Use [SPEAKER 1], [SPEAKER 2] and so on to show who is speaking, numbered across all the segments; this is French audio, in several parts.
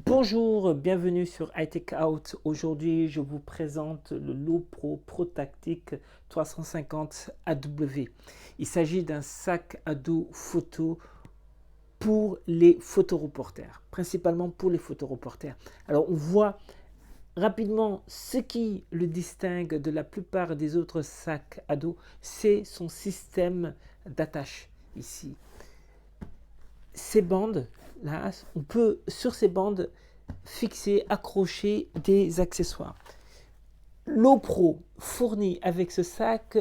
[SPEAKER 1] Bonjour, bienvenue sur iTech Out. Aujourd'hui, je vous présente le Lowepro ProTactic 350 AW. Il s'agit d'un sac à dos photo pour les photoreporters, principalement pour les photoreporters. Alors, on voit rapidement ce qui le distingue de la plupart des autres sacs à dos, c'est son système d'attache ici. Ces bandes là, on peut sur ces bandes fixer, accrocher des accessoires. Lowepro fournit avec ce sac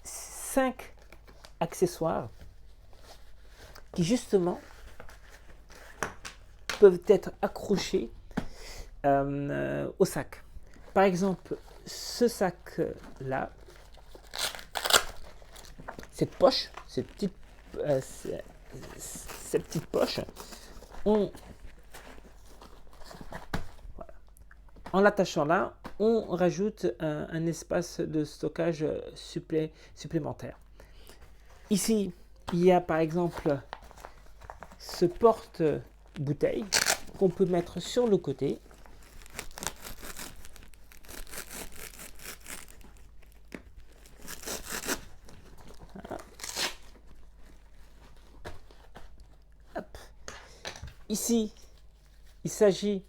[SPEAKER 1] 5 accessoires qui justement peuvent être accrochés au sac. Par exemple, ce sac là, cette poche, cette petite poche, en l'attachant là, on rajoute un espace de stockage supplémentaire. Ici, il y a par exemple ce porte-bouteille qu'on peut mettre sur le côté. Hop. Ici, il s'agit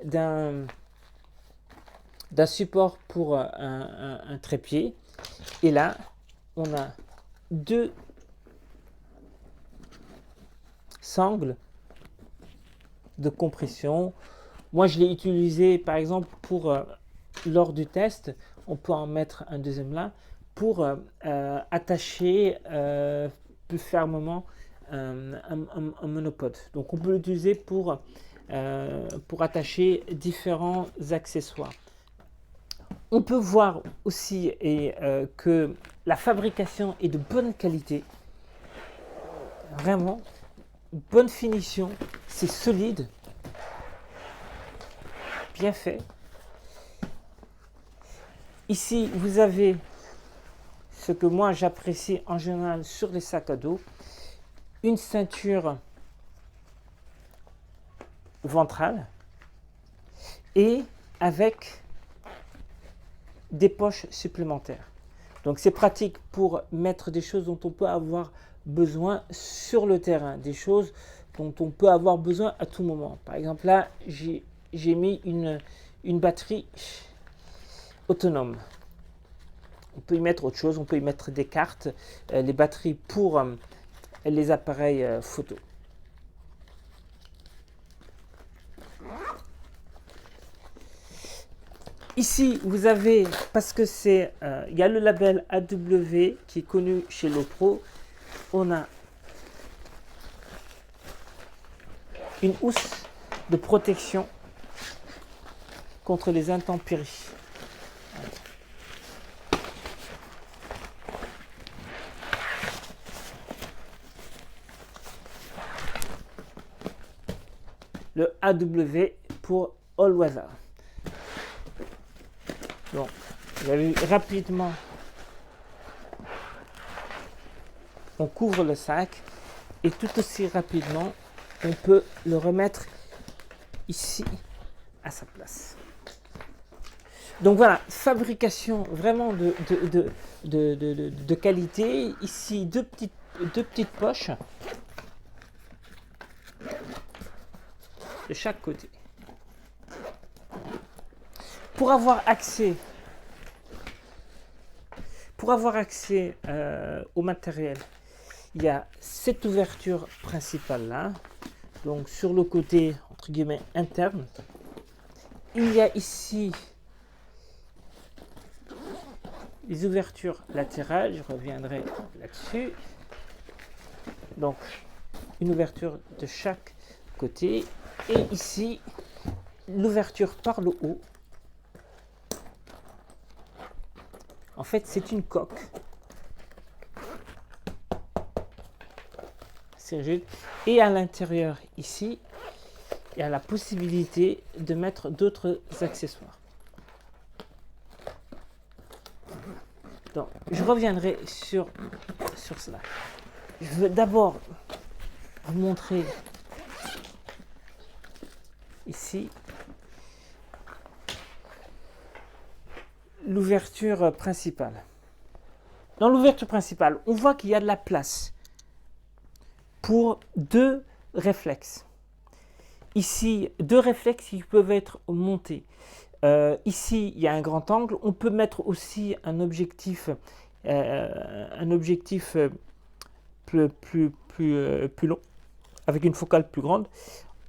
[SPEAKER 1] d'un support pour un trépied. Et là, on a deux sangles de compression. Moi, je l'ai utilisé par exemple pour lors du test. On peut en mettre un deuxième là pour attacher plus fermement un monopode. Donc, on peut l'utiliser pour attacher différents accessoires. On peut voir aussi que la fabrication est de bonne qualité, vraiment bonne finition, c'est solide, bien fait. Ici, vous avez ce que moi j'apprécie en général sur les sacs à dos, une ceinture ventrale et avec des poches supplémentaires. Donc c'est pratique pour mettre des choses dont on peut avoir besoin sur le terrain, des choses dont on peut avoir besoin à tout moment. Par exemple là, j'ai mis une batterie autonome. On peut y mettre autre chose, on peut y mettre des cartes, les batteries pour les appareils photo. Ici, vous avez, parce que il y a le label AW qui est connu chez Lowepro, on a une housse de protection contre les intempéries. Le AW pour All Weather. Donc, vous avez vu rapidement, on couvre le sac et tout aussi rapidement, on peut le remettre ici à sa place. Donc voilà, fabrication vraiment de qualité. Ici, deux petites poches de chaque côté. Pour avoir accès au matériel, il y a cette ouverture principale là, donc sur le côté entre guillemets interne. Il y a ici les ouvertures latérales, je reviendrai là-dessus. Donc une ouverture de chaque côté et ici l'ouverture par le haut. En fait, c'est une coque. C'est rigide. Et à l'intérieur, ici, il y a la possibilité de mettre d'autres accessoires. Donc, je reviendrai sur cela. Je veux d'abord vous montrer ici l'ouverture principale. Dans l'ouverture principale, on voit qu'il y a de la place pour deux réflexes. Ici, deux réflexes qui peuvent être montés. Ici, il y a un grand angle. On peut mettre aussi un objectif plus long, avec une focale plus grande,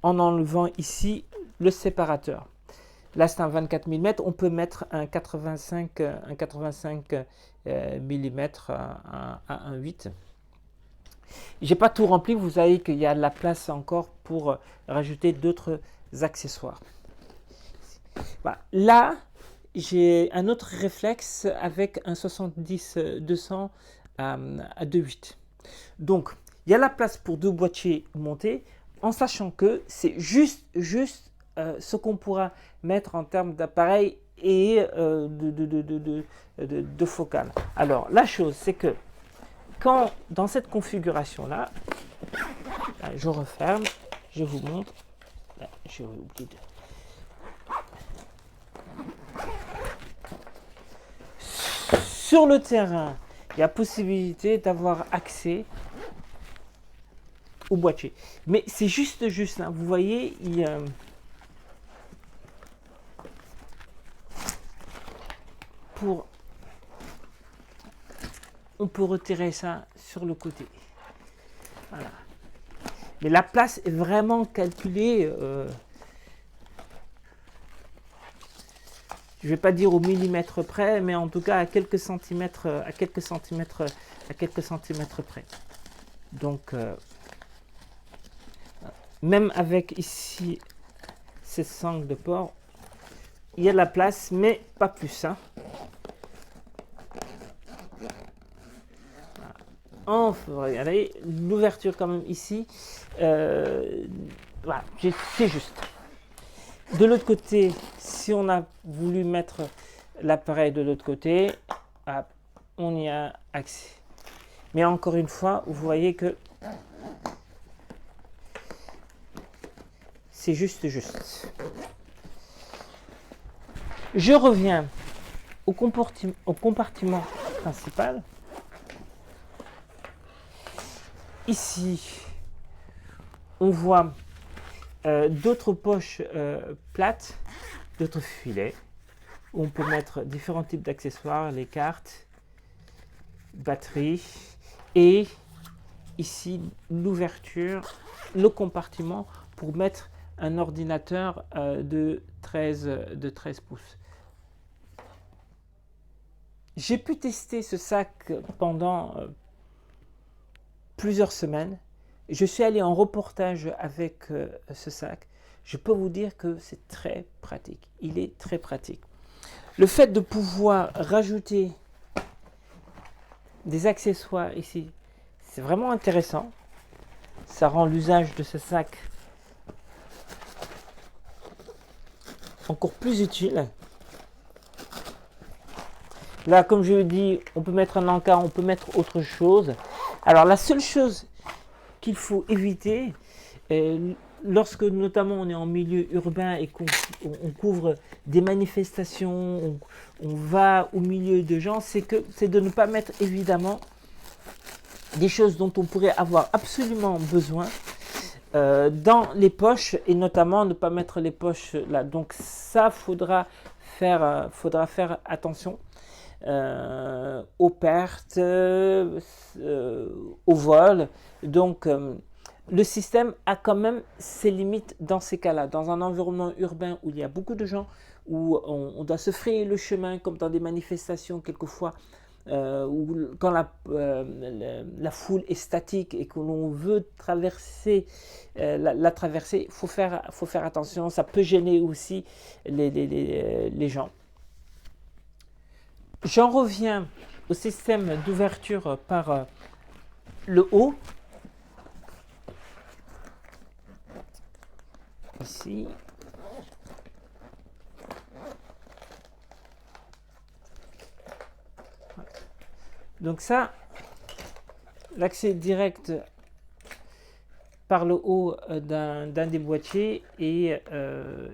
[SPEAKER 1] en enlevant ici le séparateur. Là, c'est un 24 mm. On peut mettre un 85 mm à 1,8. J'ai pas tout rempli. Vous savez qu'il y a de la place encore pour rajouter d'autres accessoires. Voilà. Là, j'ai un autre réflexe avec un 70-200 à 2,8. Donc, il y a la place pour deux boîtiers montés, en sachant que c'est juste ce qu'on pourra mettre en termes d'appareil et de focale. Alors, la chose, c'est que quand, dans cette configuration-là, je referme, je vous montre, j'ai oublié de... Sur le terrain, il y a possibilité d'avoir accès au boîtier. Mais c'est juste, hein, vous voyez, on peut retirer ça sur le côté. Voilà. Mais la place est vraiment calculée. Je ne vais pas dire au millimètre près, mais en tout cas à quelques centimètres près. Donc, même avec ici ces sangles de porc, il y a de la place, mais pas plus. Hein. On peut regarder l'ouverture quand même ici. Voilà, c'est juste. De l'autre côté, si on a voulu mettre l'appareil de l'autre côté, on y a accès. Mais encore une fois, vous voyez que c'est juste. Je reviens au compartiment principal. Ici, on voit d'autres poches plates, d'autres filets, où on peut mettre différents types d'accessoires, les cartes, batterie, et ici l'ouverture, le compartiment pour mettre un ordinateur de 13 pouces. J'ai pu tester ce sac pendant plusieurs semaines. Je suis allé en reportage avec ce sac. Je peux vous dire que c'est très pratique. Il est très pratique. Le fait de pouvoir rajouter des accessoires ici, c'est vraiment intéressant. Ça rend l'usage de ce sac encore plus utile. Là, comme je l'ai dit, on peut mettre un encart, on peut mettre autre chose. Alors, la seule chose qu'il faut éviter, lorsque notamment on est en milieu urbain et qu'on couvre des manifestations, on va au milieu de gens, c'est de ne pas mettre évidemment des choses dont on pourrait avoir absolument besoin dans les poches, et notamment ne pas mettre les poches là. Donc ça, faudra faire attention aux pertes, au vol. Donc le système a quand même ses limites dans ces cas-là. Dans un environnement urbain où il y a beaucoup de gens, où on doit se frayer le chemin, comme dans des manifestations quelquefois, où quand la foule est statique et que l'on veut traverser la traversée, il faut faire attention. Ça peut gêner aussi les gens. J'en reviens au système d'ouverture par le haut. Ici. Donc ça, l'accès direct par le haut d'un des boîtiers et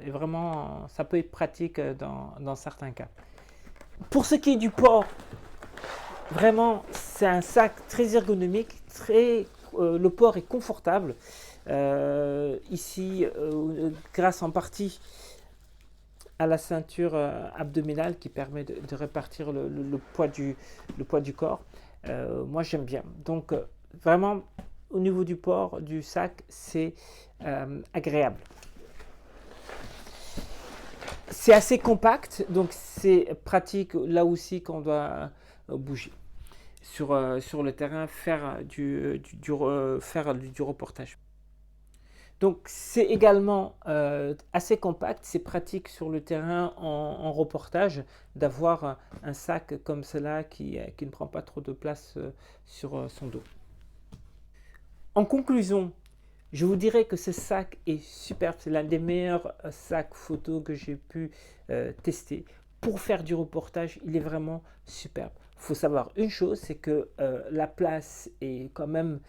[SPEAKER 1] vraiment ça peut être pratique dans certains cas. Pour ce qui est du port, vraiment c'est un sac très ergonomique, le port est confortable. Ici, grâce en partie à la ceinture abdominale qui permet de répartir le poids du corps. Moi j'aime bien. Donc vraiment au niveau du port du sac, c'est agréable. C'est assez compact, donc c'est pratique là aussi quand on doit bouger sur le terrain, faire du reportage. Donc c'est également assez compact, c'est pratique sur le terrain en reportage d'avoir un sac comme cela qui ne prend pas trop de place sur son dos. En conclusion, je vous dirais que ce sac est superbe, c'est l'un des meilleurs sacs photo que j'ai pu tester. Pour faire du reportage, il est vraiment superbe. Il faut savoir une chose, c'est que la place est quand même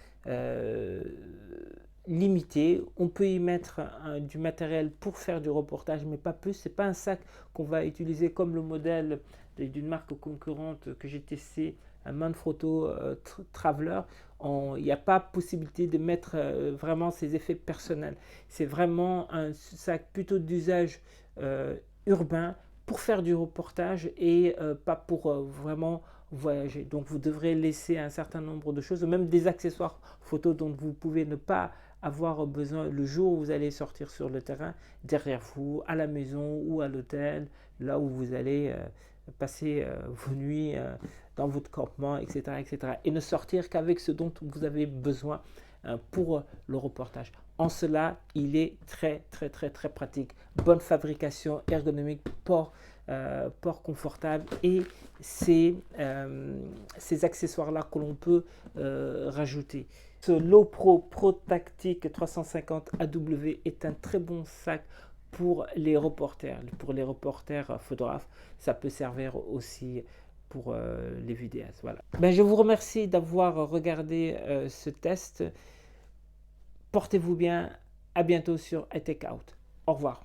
[SPEAKER 1] limitée. On peut y mettre du matériel pour faire du reportage, mais pas plus. Ce n'est pas un sac qu'on va utiliser comme le modèle d'une marque concurrente que j'ai testé, un Manfrotto Traveler. Il n'y a pas possibilité de mettre vraiment ses effets personnels. C'est vraiment un sac plutôt d'usage urbain pour faire du reportage et pas pour vraiment voyager. Donc vous devrez laisser un certain nombre de choses, même des accessoires photo dont vous pouvez ne pas avoir besoin le jour où vous allez sortir sur le terrain, derrière vous, à la maison ou à l'hôtel, là où vous allez passer vos nuits dans votre campement, etc., etc. Et ne sortir qu'avec ce dont vous avez besoin pour le reportage. En cela, il est très pratique. Bonne fabrication, ergonomique, port confortable et ces accessoires-là que l'on peut rajouter. Ce Lowepro ProTactic 350 AW est un très bon sac pour les reporters photographes. Ça peut servir aussi pour les vidéastes. Voilà. Je vous remercie d'avoir regardé ce test. Portez-vous bien. À bientôt sur iTechOut. Au revoir.